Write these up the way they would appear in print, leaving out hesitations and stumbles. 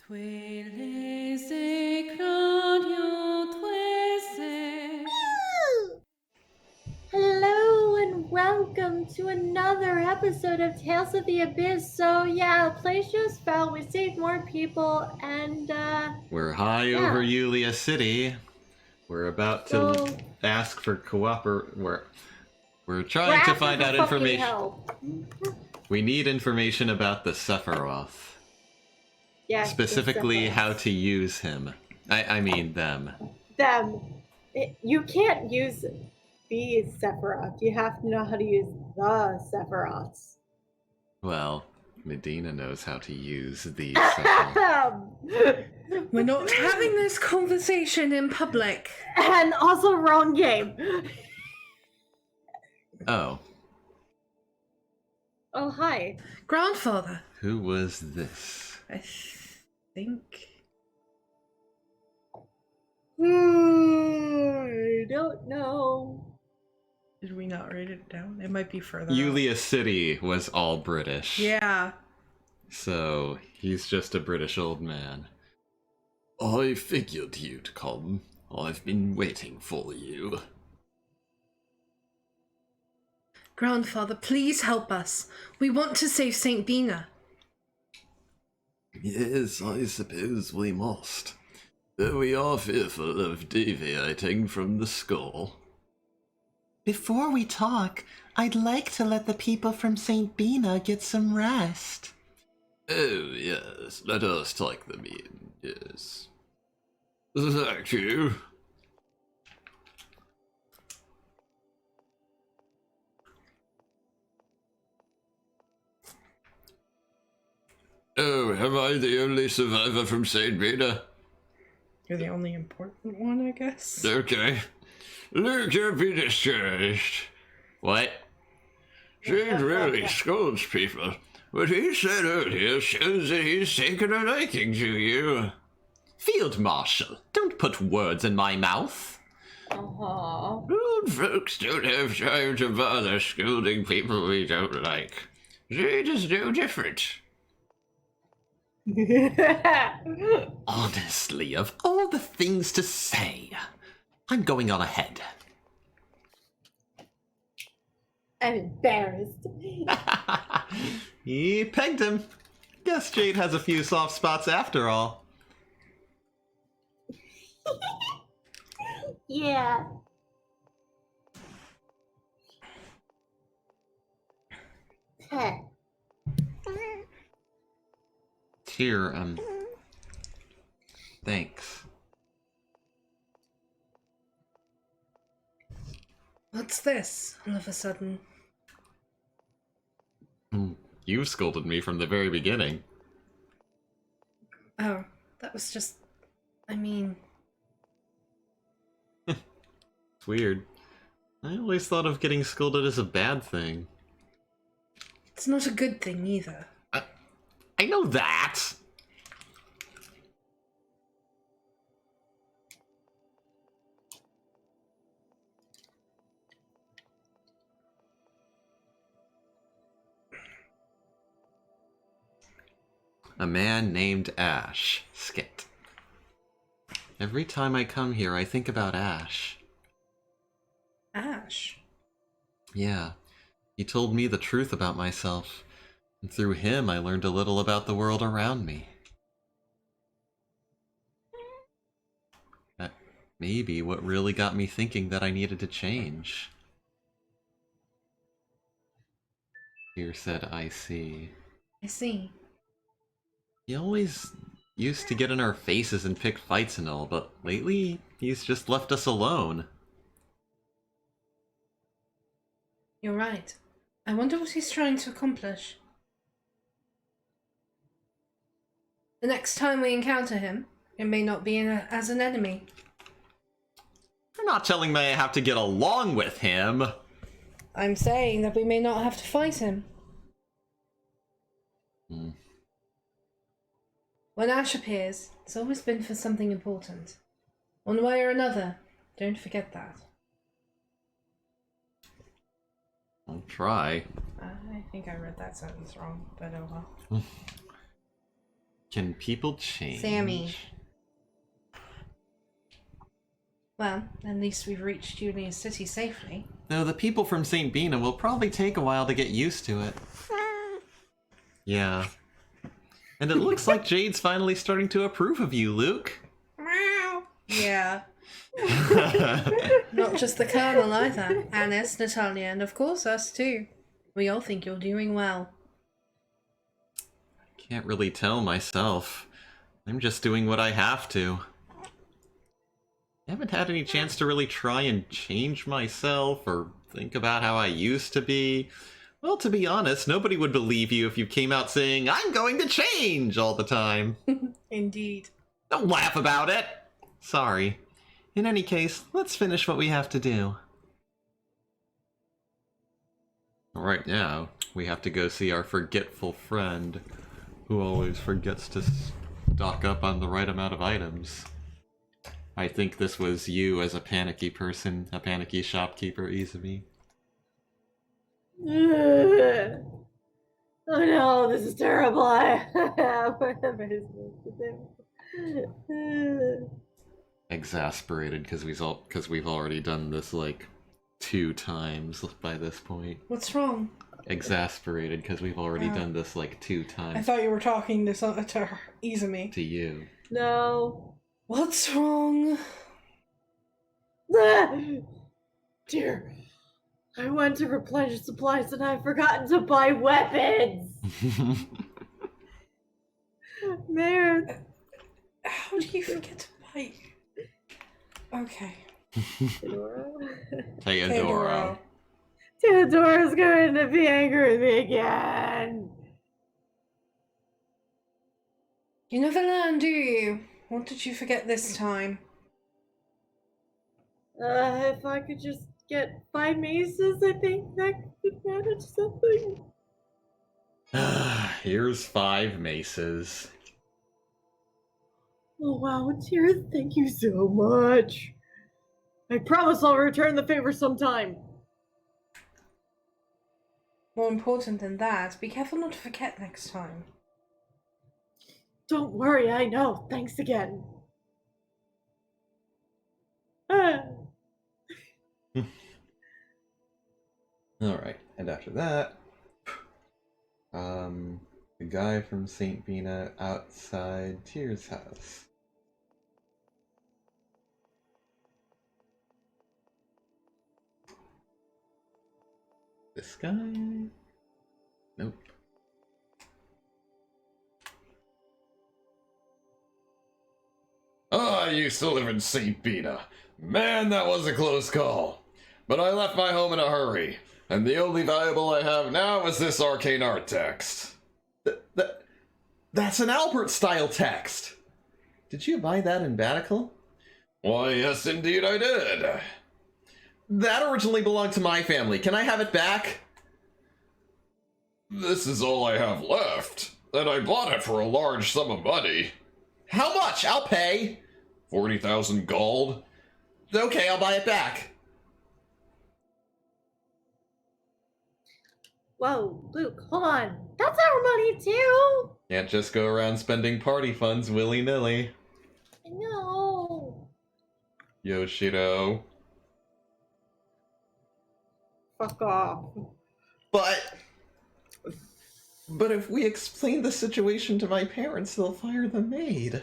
Hello and welcome to another episode of Tales of the Abyss. So yeah, place just fell. We saved more people and We're high Yeah. over Yulia City. We're about to ask for We're trying to find out information. Help. We need information about the Sephiroth. Yes, Specifically, how to use him. I mean them. Them. You can't use the Sephiroth. You have to know how to use the Sephiroths. Well, Medina knows how to use the Sephiroth. We're not having this conversation in public. And also wrong game. Oh. Oh, hi. Grandfather. Who was this? I think. I don't know. Did we not write it down? It might be further. Yulia City was all British. Yeah. So, he's just a British old man. I figured you'd come. I've been waiting for you. Grandfather, please help us. We want to save St. Bina. Yes, I suppose we must. Though we are fearful of deviating from the score. Before we talk, I'd like to let the people from St. Bina get some rest. Oh, yes, let us take them in, yes. Thank you. Oh, am I the only survivor from St. Bina? You're the only important one, I guess. Okay. Luke, can't be discouraged. What? Sid really scolds people. What he said earlier shows that he's taken a liking to you. Field Marshal, don't put words in my mouth. Old folks don't have time to bother scolding people we don't like. Sid is no different. Honestly, of all the things to say, I'm going on ahead. I'm embarrassed. He pegged him. Guess Jade has a few soft spots after all. Yeah. Here, thanks. What's this, all of a sudden? You've scolded me from the very beginning. Oh, that was just... I mean... It's weird. I always thought of getting scolded as a bad thing. It's not a good thing, either. I know that! A man named Ash. Skit. Every time I come here, I think about Ash. Ash? Yeah. He told me the truth about myself. And through him, I learned a little about the world around me. That may be what really got me thinking that I needed to change. Here said, I see. I see. He always used to get in our faces and pick fights and all, but lately, he's just left us alone. You're right. I wonder what he's trying to accomplish. The next time we encounter him, it may not be as an enemy. You're not telling me I have to get along with him. I'm saying that we may not have to fight him. When Ash appears, it's always been for something important. One way or another, don't forget that. I'll try. I think I read that sentence wrong, but oh well. Can people change? Sammy. Well, at least we've reached Julian City safely. No, the people from St. Bina will probably take a while to get used to it. Yeah. And it looks like Jade's finally starting to approve of you, Luke. Yeah. Not just the Colonel either. Alice, Natalia, and of course us too. We all think you're doing well. Can't really tell myself. I'm just doing what I have to. I haven't had any chance to really try and change myself or think about how I used to be. Well, to be honest, nobody would believe you if you came out saying, "I'm going to change" all the time. Indeed. Don't laugh about it! Sorry. In any case, let's finish what we have to do. Right now, we have to go see our forgetful friend, who always forgets to stock up on the right amount of items. I think this was you as a panicky person, a panicky shopkeeper, Izumi. Oh no, this is terrible. What am I supposed to do? Exasperated because we've already done this like 2 times by this point. What's wrong? Exasperated because we've already done this like 2 times. I thought you were talking to Izumi. To you. No. What's wrong? Dear, I went to replenish supplies and I've forgotten to buy weapons. Mayor. How do you forget to buy? Okay. Theodora. Theodora's going to be angry with me again. You never learn, do you? What did you forget this time? If I could just get 5 maces, I think that could manage something. Here's 5 maces. Oh wow, dear, thank you so much. I promise I'll return the favor sometime. More important than that, be careful not to forget next time. Don't worry, I know. Thanks again. Alright, and after that, the guy from St. Bina outside Tyr's house. This guy? Nope. I used to live in St. Bina. Man, that was a close call. But I left my home in a hurry, and the only valuable I have now is this arcane art text. That's an Albert-style text! Did you buy that in Batical? Why, yes, indeed I did. That originally belonged to my family. Can I have it back? This is all I have left, and I bought it for a large sum of money. How much? I'll pay! 40,000 gold. Okay, I'll buy it back. Whoa, Luke, hold on. That's our money too. Can't just go around spending party funds willy-nilly. I know. Yoshiro. Fuck off. But if we explain the situation to my parents, they'll fire the maid.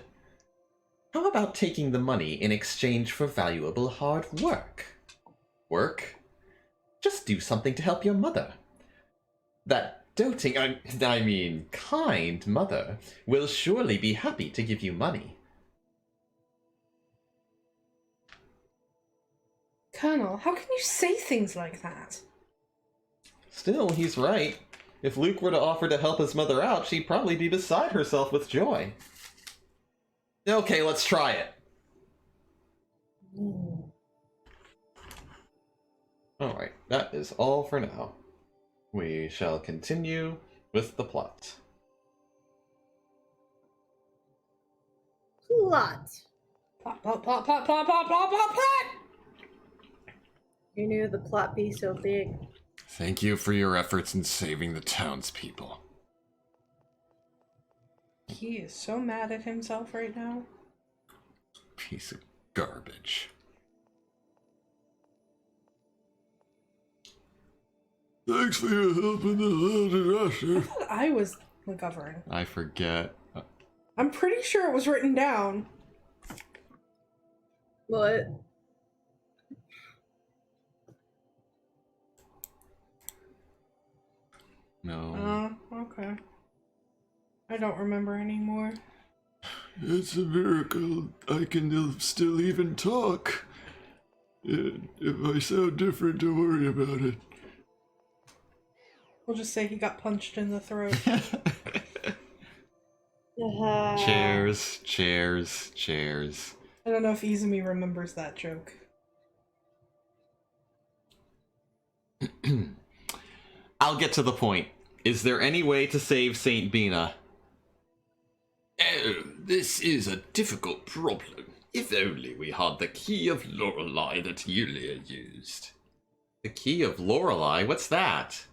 How about taking the money in exchange for valuable hard work? Work? Just do something to help your mother. That doting, I mean kind mother will surely be happy to give you money. Colonel, how can you say things like that? Still, he's right. If Luke were to offer to help his mother out, she'd probably be beside herself with joy. Okay, let's try it. Alright, that is all for now. We shall continue with the plot. Plot. Plot, plot, plot, plot, plot, plot, plot, plot, plot! You knew the plot be so big. Thank you for your efforts in saving the townspeople. He is so mad at himself right now. Piece of garbage. Thanks for your help in the I disaster. thought I was McGovern. I forget. I'm pretty sure it was written down. What? No. Oh, okay. I don't remember anymore. It's a miracle I can still even talk. If I sound different, don't worry about it. We'll just say he got punched in the throat. Chairs, chairs, chairs. I don't know if Izumi remembers that joke. I'll get to the point. Is there any way to save Saint Bina? Oh, this is a difficult problem. If only we had the key of Lorelei that Yulia used. The key of Lorelei? What's that?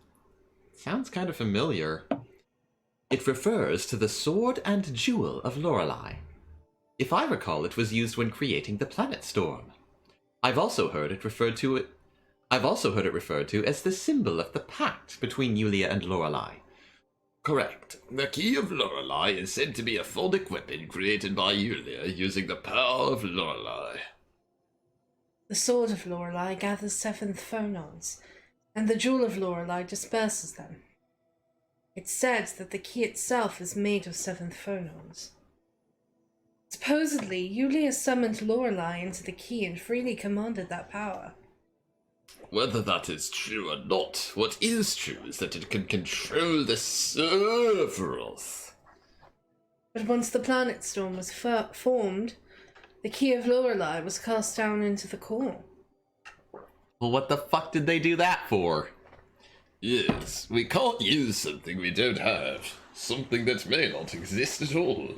Sounds kind of familiar. It refers to the sword and jewel of Lorelei. If I recall, it was used when creating the Planet Storm. I've also heard it referred to as the symbol of the pact between Yulia and Lorelei. Correct. The key of Lorelei is said to be a phonic weapon created by Yulia using the power of Lorelei. The sword of Lorelei gathers seventh phonons, and the jewel of Lorelei disperses them. It's said that the key itself is made of seventh phonons. Supposedly, Yulia summoned Lorelei into the key and freely commanded that power. Whether that is true or not, what is true is that it can control the Sephiroth. But once the planet storm was formed, the key of Lorelei was cast down into the core. Well, what the fuck did they do that for? Yes, we can't use something we don't have. Something that may not exist at all.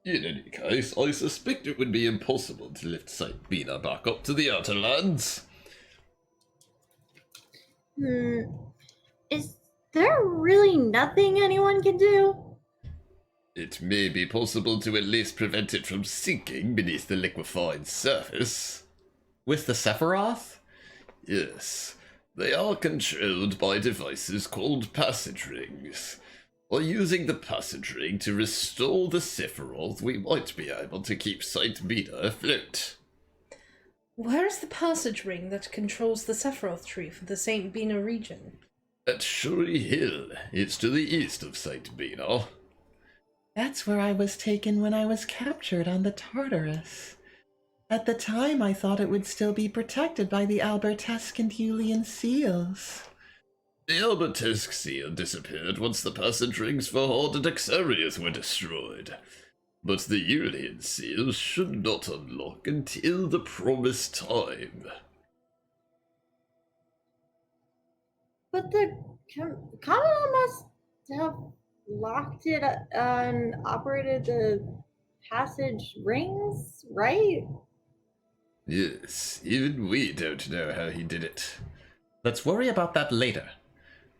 In any case, I suspect it would be impossible to lift Saint Bina back up to the Outer Lands. Is there really nothing anyone can do? It may be possible to at least prevent it from sinking beneath the liquefied surface. With the Sephiroth? Yes, they are controlled by devices called passage rings. By using the passage ring to restore the Sephiroth, we might be able to keep Saint Bina afloat. Where is the passage ring that controls the Sephiroth tree for the St. Bina region? At Shuri Hill, it's to the east of Saint Bina. That's where I was taken when I was captured on the Tartarus. At the time, I thought it would still be protected by the Albertesque and Julian seals. The Albertesque seal disappeared once the passage rings for Horde and Axarius were destroyed. But the Julian seal should not unlock until the promised time. But the Commodore must have locked it and operated the passage rings, right? Yes, even we don't know how he did it. Let's worry about that later.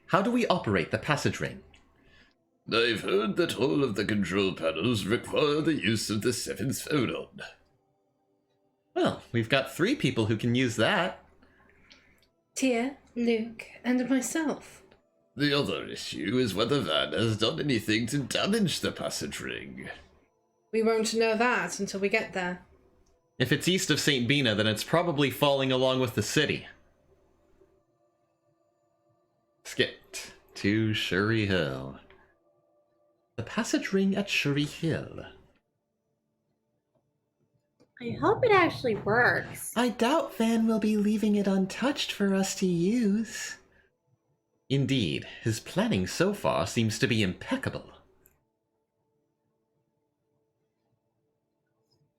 How do we operate the passage ring? I've heard that all of the control panels require the use of the seventh phonon. Well, we've got 3 people who can use that. Tia, Luke, and myself. The other issue is whether Van has done anything to damage the passage ring. We won't know that until we get there. If it's east of St. Bina, then it's probably falling along with the city. Skipped to Shuri Hill. The passage ring at Shuri Hill. I hope it actually works. I doubt Van will be leaving it untouched for us to use. Indeed, his planning so far seems to be impeccable.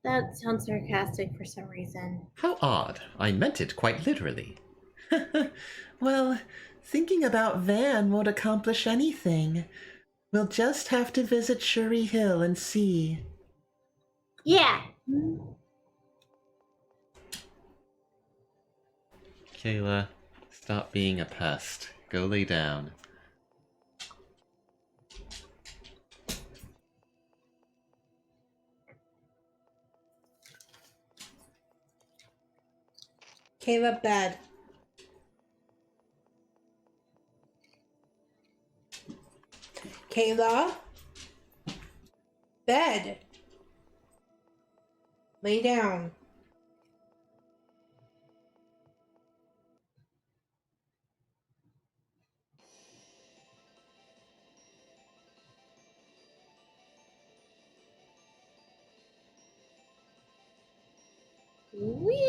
That sounds sarcastic for some reason. How odd. I meant it quite literally. Well, thinking about Van won't accomplish anything. We'll just have to visit Shuri Hill and see. Yeah. Kayla, stop being a pest. Go lay down. Kayla, bed. Kayla? Bed. Lay down.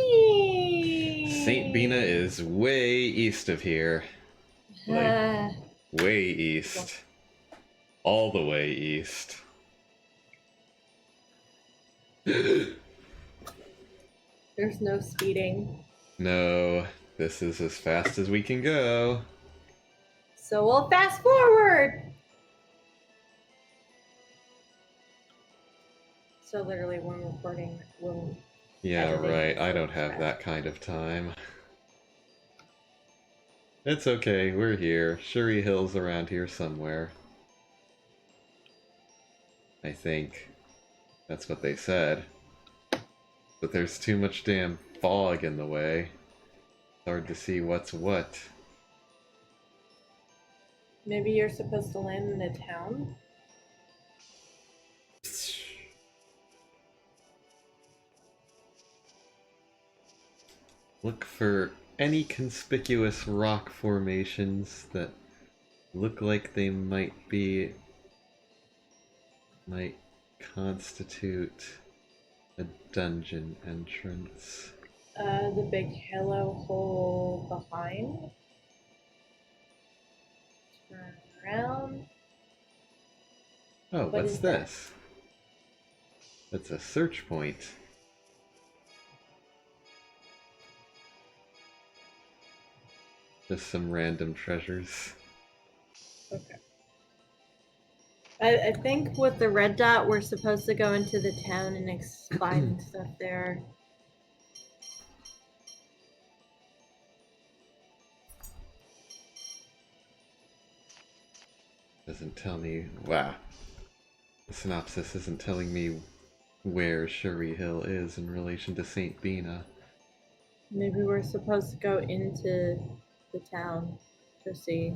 Whee! St. Bina is way east of here. Uh, Way east. All the way east. there's no speeding. No, this is as fast as we can go. So we'll fast forward. So literally when recording, we'll Yeah, Editing right. I is don't so have fast. that kind of time. It's okay, we're here. Shuri Hill's around here somewhere. I think. That's what they said. But there's too much damn fog in the way. It's hard to see what's what. maybe you're supposed to land in a town. Look for any conspicuous rock formations that look like they might constitute a dungeon entrance. The big hello hole behind. Turn around. Oh, What what's is that? this? That's a search point. Just some random treasures. Okay. I think with the red dot, we're supposed to go into the town and find stuff there. Doesn't tell me. Wow. The synopsis isn't telling me where Shuri Hill is in relation to St. Bina. Maybe we're supposed to go into the town to see.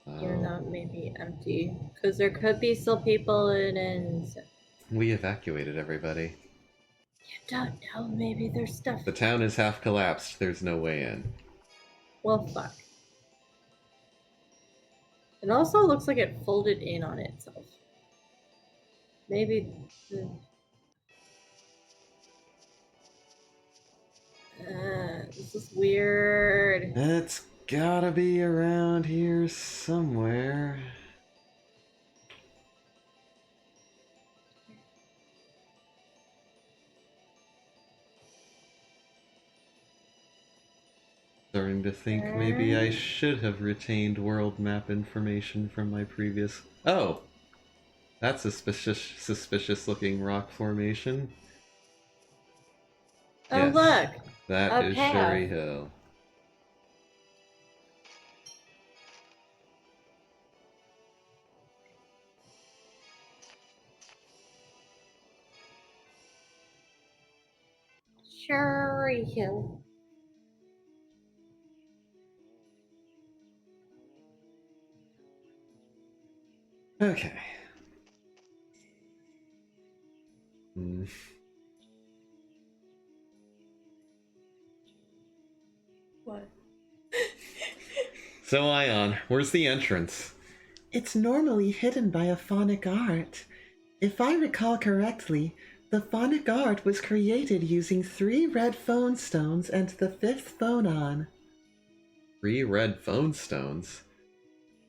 Even though it may be empty. Because there could be still people in and We evacuated everybody. you don't know, maybe there's stuff. The town is half collapsed. There's no way in. Well, fuck. It also looks like it folded in on itself. Maybe. This is weird. It's gotta be around here somewhere. Starting to think maybe I should have retained world map information from my previous. Oh! That's a suspicious looking rock formation. Oh, Yes, look. that a is path. Shuri Hill. Shuri Hill. Okay. Hmm. What? So, Ion, where's the entrance? It's normally hidden by a phonic art. If I recall correctly, the phonic art was created using 3 red phone stones and the 5th phonon. 3 red phone stones?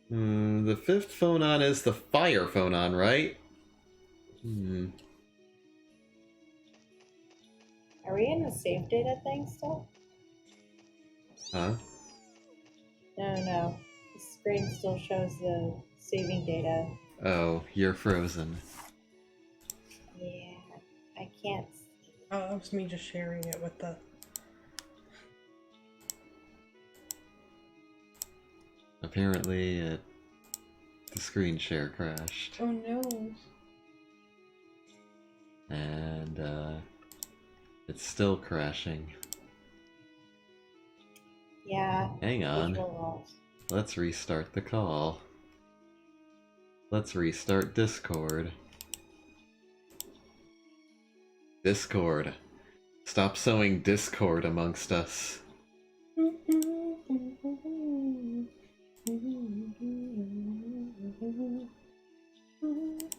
The 5th phonon is the fire phonon, right? Are we in the save data thing still? Huh? No. The screen still shows the saving data. Oh, you're frozen. Yeah. I can't. Oh, that was me just sharing it with the. Apparently, the screen share crashed. Oh no. And, it's still crashing. Yeah. Hang on. visual walls. Let's restart the call. Let's restart Discord. Discord. Stop sowing discord amongst us.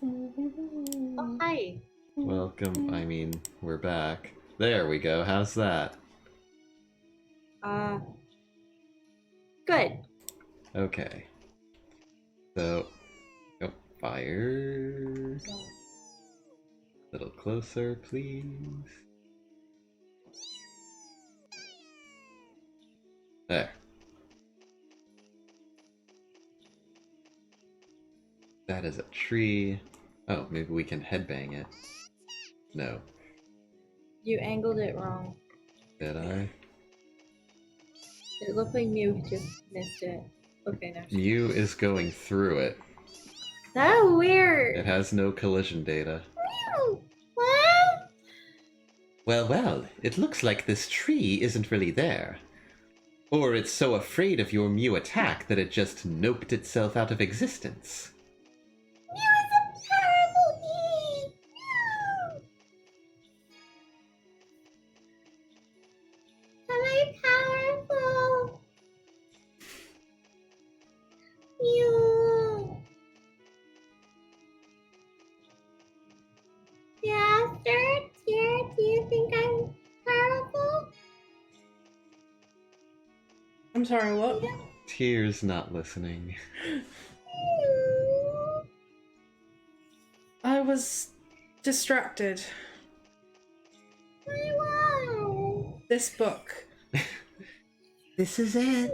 Oh, hi. Welcome. I mean, we're back. There we go. How's that? Good. Okay. So, oh, fire. A little closer, please. There. That is a tree. Oh, maybe we can headbang it. No. You angled it wrong. Did I? It looked like Mew just missed it. Okay, now. Mew is going through it. So weird. It has no collision data. Mew. What? Well, it looks like this tree isn't really there. Or it's so afraid of your Mew attack that it just noped itself out of existence. Mew is a terrible bee. Mew. Am I powerful? Mew. Yeah, sir, dear, do you think I'm powerful? I'm sorry, what? Tears not listening. Mew. I was distracted. Wow. This book. This is it.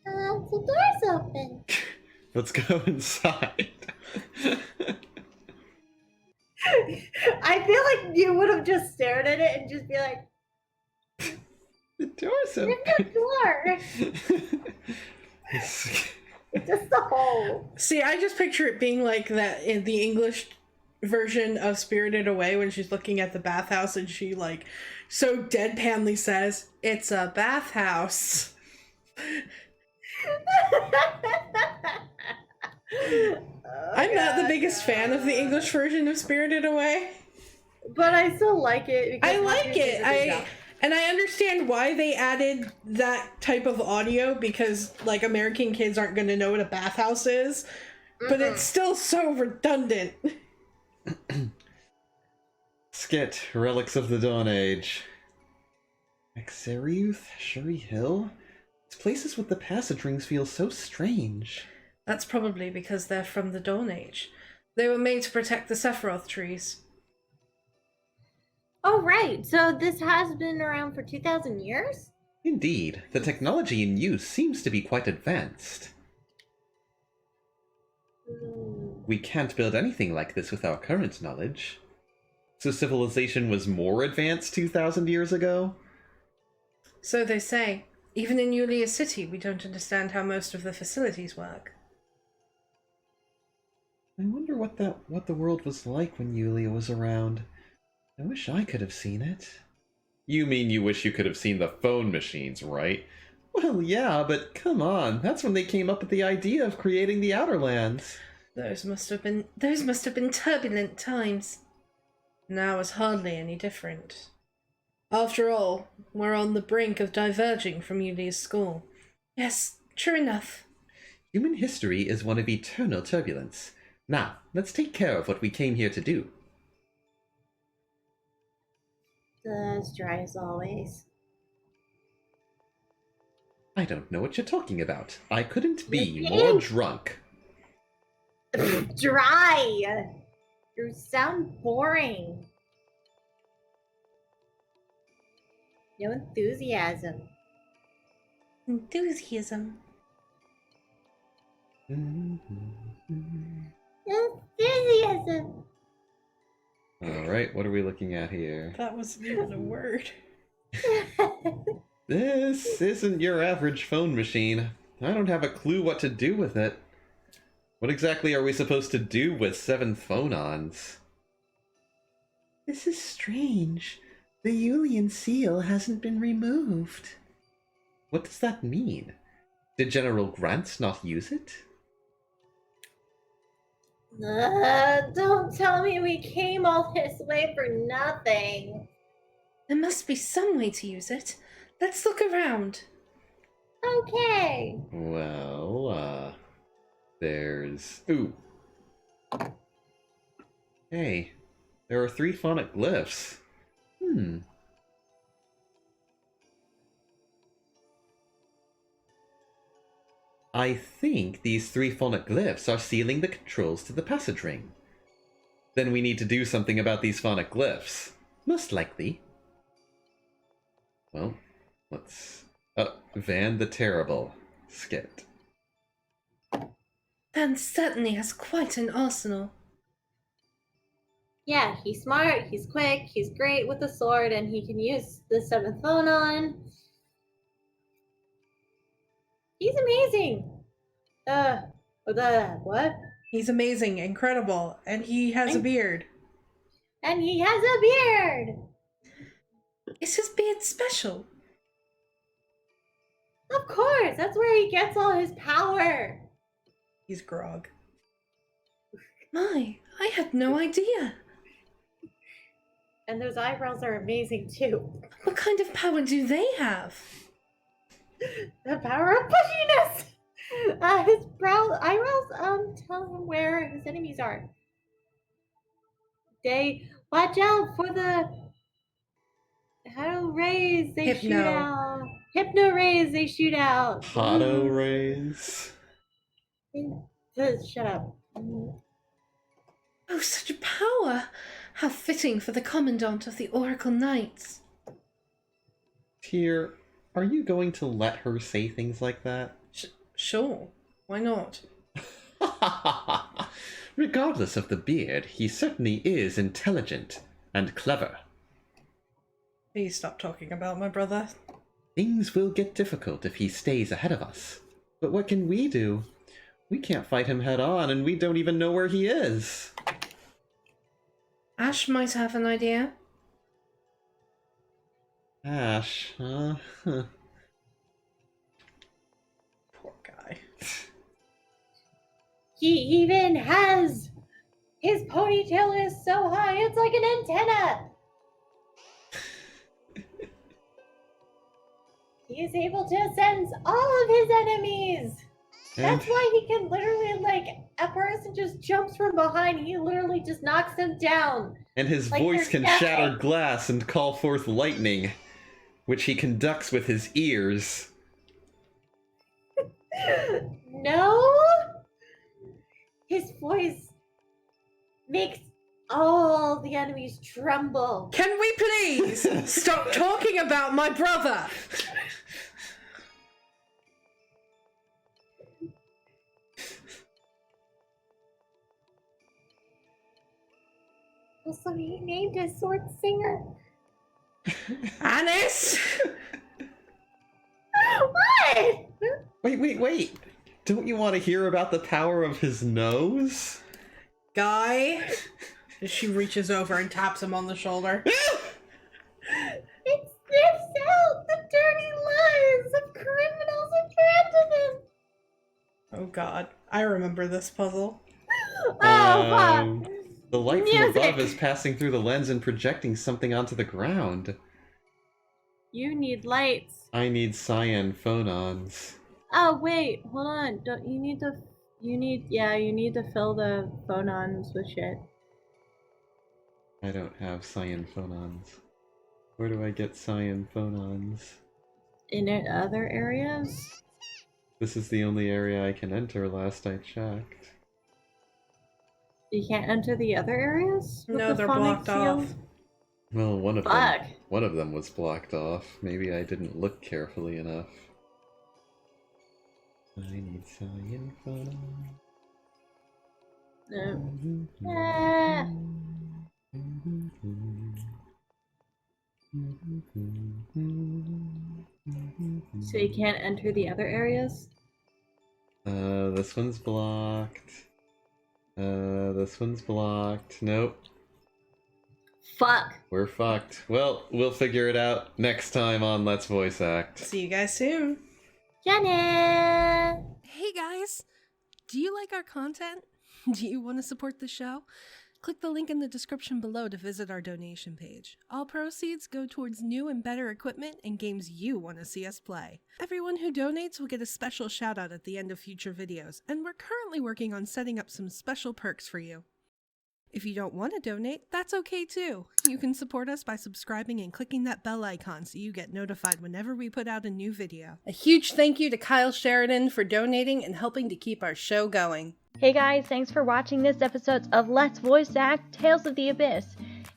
The door's open. Let's go inside. I feel like you would have just stared at it and just be like, The door's "There's open. no door. It's just a hole." See, I just picture it being like that in the English version of Spirited Away when she's looking at the bathhouse and she like so deadpanly says, "It's a bathhouse." I'm not the biggest fan of the English version of Spirited Away. but I still like it. I Because like Matthew it. does a good job. And I understand why they added that type of audio because like American kids aren't going to know what a bathhouse is, but it's still so redundant. Skit, Relics of the Dawn Age. Exariuth, Shuri Hill? These places with the passage rings feel so strange. That's probably because they're from the Dawn Age. They were made to protect the Sephiroth trees. Oh, right. So this has been around for 2,000 years? Indeed, the technology in use seems to be quite advanced. We can't build anything like this with our current knowledge. So civilization was more advanced 2,000 years ago? So they say. Even in Yulia City, we don't understand how most of the facilities work. I wonder what the world was like when Yulia was around. I wish I could have seen it. You mean you wish you could have seen the phone machines, right? Well, yeah, but come on. That's when they came up with the idea of creating the Outer Lands. Those must have been turbulent times. Now is hardly any different. After all, we're on the brink of diverging from Yulia's school. Yes, true enough. Human history is one of eternal turbulence. Now, let's take care of what we came here to do. As dry as always. I don't know what you're talking about. I couldn't be You more did. drunk. Dry! You sound boring. No enthusiasm. Enthusiasm. Enthusiasm! Alright, what are we looking at here? That wasn't even a word. This isn't your average phone machine. I don't have a clue what to do with it. What exactly are we supposed to do with 7 phonons? This is strange. The Yulian seal hasn't been removed. What does that mean? Did General Grant not use it? Don't tell me we came all this way for nothing. There must be some way to use it. Let's look around. Okay. Well, there's... Ooh. Hey, there are 3 phonic glyphs. I think these 3 phonic glyphs are sealing the controls to the passage ring. Then we need to do something about these phonic glyphs. Most likely. Well, let's... Van the Terrible. Skit. Van certainly has quite an arsenal. Yeah, he's smart, he's quick, he's great with the sword, and he can use the 7th phonon. He's amazing. What? He's amazing, incredible, and he has a beard. And he has a beard. Is his beard special? Of course, that's where he gets all his power. He's Grog. My, I had no idea. And those eyebrows are amazing too. What kind of power do they have? The power of pushiness. His eyebrows tell him where his enemies are. They watch out for the rays they shoot out. Hypno rays they shoot out. Hotto rays. Shut up. Oh, such a power! How fitting for the Commandant of the Oracle Knights. Tyr, are you going to let her say things like that? Sure. Why not? Regardless of the beard, he certainly is intelligent and clever. Please stop talking about my brother. Things will get difficult if he stays ahead of us. But what can we do? We can't fight him head on, and we don't even know where he is. Ash might have an idea. Ash, huh? Huh. Poor guy. He even has his ponytail is so high, it's like an antenna. He is able to sense all of his enemies. And That's why he can literally, like, a person just jumps from behind, he literally just knocks them down. his like voice they're can nothing. shatter glass and call forth lightning, which he conducts with his ears. No? His voice makes all the enemies tremble. Can we please stop talking about my brother? Also, he named his sword Singer. Anis! What? Wait. Don't you want to hear about the power of his nose? Guy? She reaches over and taps him on the shoulder. It sniffs out the dirty lives of criminals abandoned. Oh god, I remember this puzzle. Oh, fuck. The light from Music. above is passing through the lens and projecting something onto the ground. You need lights. I need cyan phonons. Oh, wait, hold on. Don't you need to... You need to fill the phonons with shit. I don't have cyan phonons. Where do I get cyan phonons? In other areas? This is the only area I can enter last I checked. You can't enter the other areas? with No, the they're phonic blocked seal? off. Well, one of Fuck. them was blocked off. Maybe I didn't look carefully enough. I need cyan phonons. No. Ah. So you can't enter the other areas? This one's blocked. This one's blocked. Nope. Fuck. We're fucked. Well, we'll figure it out next time on Let's Voice Act. See you guys soon. Janet! Hey guys! Do you like our content? Do you want to support the show? Click the link in the description below to visit our donation page. All proceeds go towards new and better equipment and games you want to see us play. Everyone who donates will get a special shout out at the end of future videos, and we're currently working on setting up some special perks for you. If you don't want to donate, that's okay too. You can support us by subscribing and clicking that bell icon so you get notified whenever we put out a new video. A huge thank you to Kyle Sheridan for donating and helping to keep our show going. Hey guys, thanks for watching this episode of Let's Voice Act Tales of the Abyss.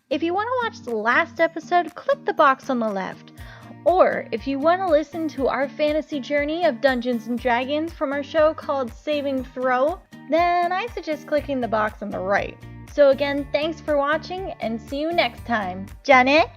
If you want to watch the last episode, click the box on the left. Or if you want to listen to our fantasy journey of Dungeons and Dragons from our show called Saving Throw, then I suggest clicking the box on the right. So again, thanks for watching and see you next time. Janet?